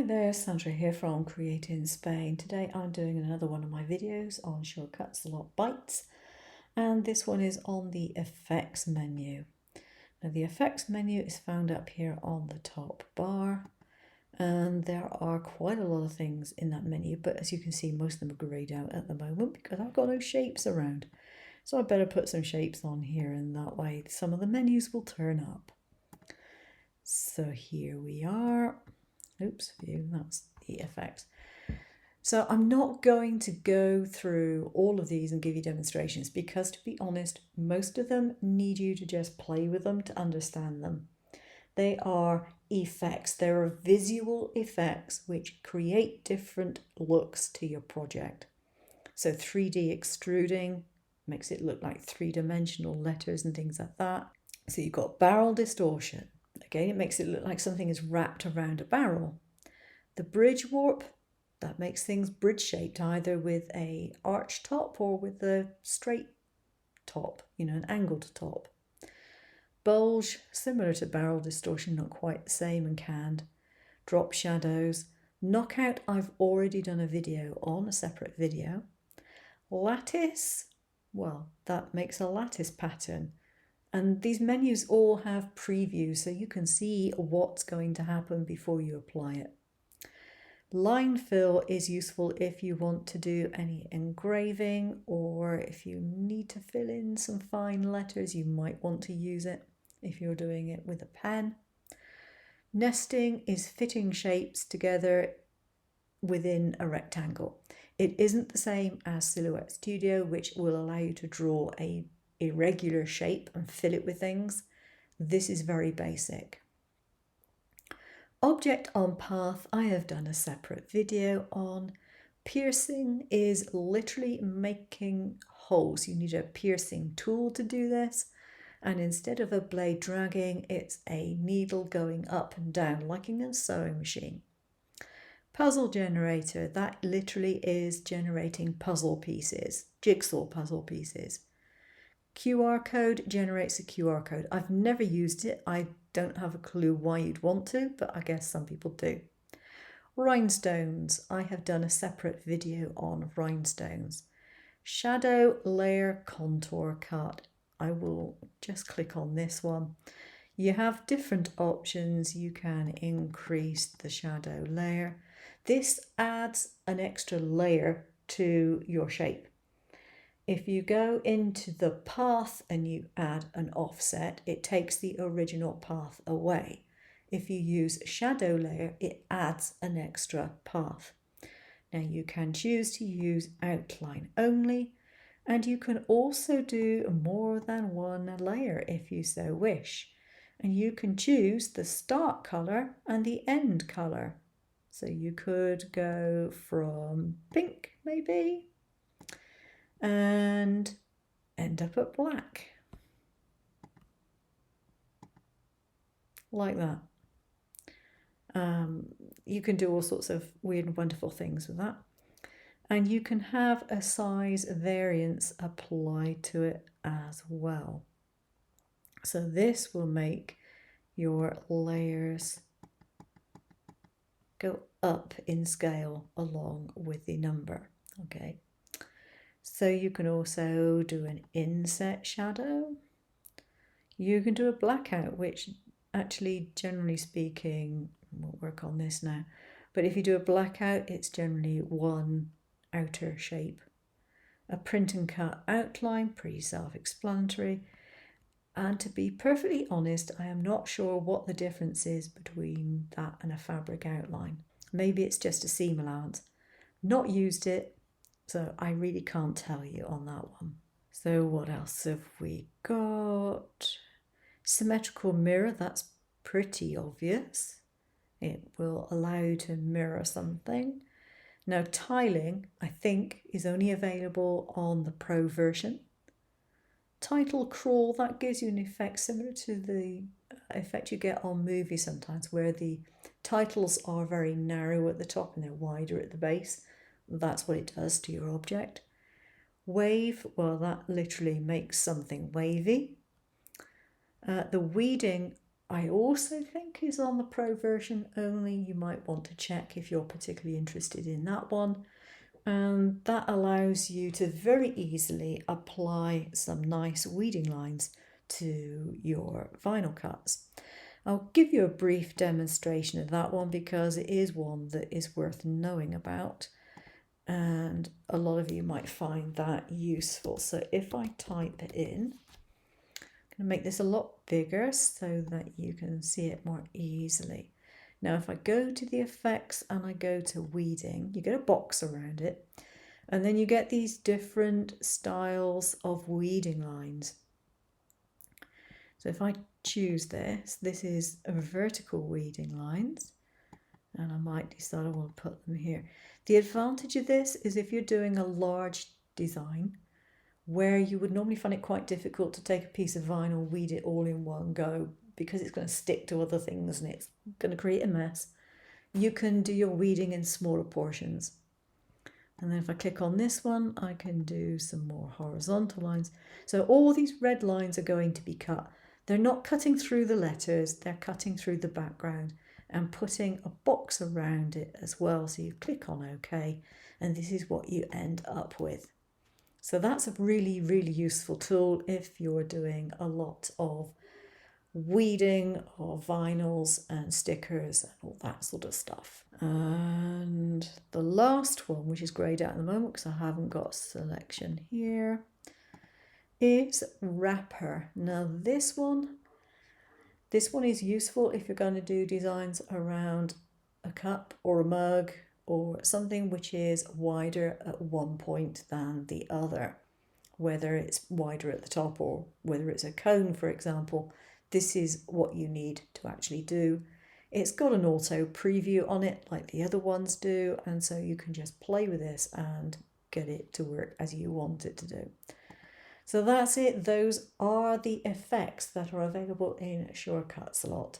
there, Sandra here from Create in Spain. Today I'm doing another one of my videos on shortcuts, a lot bytes, and this one is on the effects menu. Now the effects menu is found up here on the top bar, and there are quite a lot of things in that menu, but as you can see most of them are greyed out at the moment because I've got no shapes around. So I better put some shapes on here, and that way some of the menus will turn up. So here we are. Oops, view, that's the effects. So I'm not going to go through all of these and give you demonstrations because, to be honest, most of them need you to just play with them to understand them. They are effects. There are visual effects which create different looks to your project. So 3D extruding makes it look like three-dimensional letters and things like that. So you've got barrel distortion. Again, it makes it look like something is wrapped around a barrel. The bridge warp, that makes things bridge shaped, either with a arch top or with a straight top, an angled top. Bulge, similar to barrel distortion, not quite the same and canned. Drop shadows. Knockout, I've already done a video on, a separate video. Lattice, well, that makes a lattice pattern. And these menus all have previews, so you can see what's going to happen before you apply it. Line fill is useful if you want to do any engraving, or if you need to fill in some fine letters, you might want to use it if you're doing it with a pen. Nesting is fitting shapes together within a rectangle. It isn't the same as Silhouette Studio, which will allow you to draw a irregular shape and fill it with things. This is very basic. Object on path, I have done a separate video on. Piercing is literally making holes. You need a piercing tool to do this, and instead of a blade dragging, it's a needle going up and down like in a sewing machine. Puzzle generator, that literally is generating puzzle pieces, jigsaw puzzle pieces. QR code generates a QR code. I've never used it. I don't have a clue why you'd want to, but I guess some people do. Rhinestones. I have done a separate video on rhinestones. Shadow layer contour cut. I will just click on this one. You have different options. You can increase the shadow layer. This adds an extra layer to your shape. If you go into the path and you add an offset, it takes the original path away. If you use shadow layer, it adds an extra path. Now you can choose to use outline only, and you can also do more than one layer if you so wish. And you can choose the start color and the end color. So you could go from pink maybe, and end up at black, like that. You can do all sorts of weird and wonderful things with that, and you can have a size variance applied to it as well. So this will make your layers go up in scale along with the number. Okay. So you can also do an inset shadow. You can do a blackout, which actually, generally speaking, we'll work on this now, but if you do a blackout, it's generally one outer shape. A print and cut outline, pretty self-explanatory. And to be perfectly honest, I am not sure what the difference is between that and a fabric outline. Maybe it's just a seam allowance. Not used it, so I really can't tell you on that one. So what else have we got? Symmetrical mirror, that's pretty obvious. It will allow you to mirror something. Now tiling, I think, is only available on the Pro version. Title crawl, that gives you an effect similar to the effect you get on movies sometimes, where the titles are very narrow at the top and they're wider at the base. That's what it does to your object. Wave, well, that literally makes something wavy. The weeding I also think is on the Pro version only. You might want to check if you're particularly interested in that one. And that allows you to very easily apply some nice weeding lines to your vinyl cuts. I'll give you a brief demonstration of that one because it is one that is worth knowing about, and a lot of you might find that useful. So if I type it in, I'm going to make this a lot bigger so that you can see it more easily. Now if I go to the effects and I go to weeding, you get a box around it, and then you get these different styles of weeding lines. So if I choose this is a vertical weeding lines, and I might decide I want to put them here. The advantage of this is if you're doing a large design where you would normally find it quite difficult to take a piece of vinyl, weed it all in one go because it's going to stick to other things and it's going to create a mess, you can do your weeding in smaller portions. And then if I click on this one, I can do some more horizontal lines. So all these red lines are going to be cut. They're not cutting through the letters, they're cutting through the background and putting a box around it as well. So you click on OK, and this is what you end up with. So that's a really, really useful tool if you're doing a lot of weeding of vinyls and stickers and all that sort of stuff. And the last one, which is greyed out at the moment because I haven't got a selection here, is wrapper. Now this one is useful if you're going to do designs around a cup or a mug or something which is wider at one point than the other, whether it's wider at the top or whether it's a cone, for example. This is what you need to actually do. It's got an auto preview on it like the other ones do, and so you can just play with this and get it to work as you want it to do. So that's it. Those are the effects that are available in Shortcuts a lot.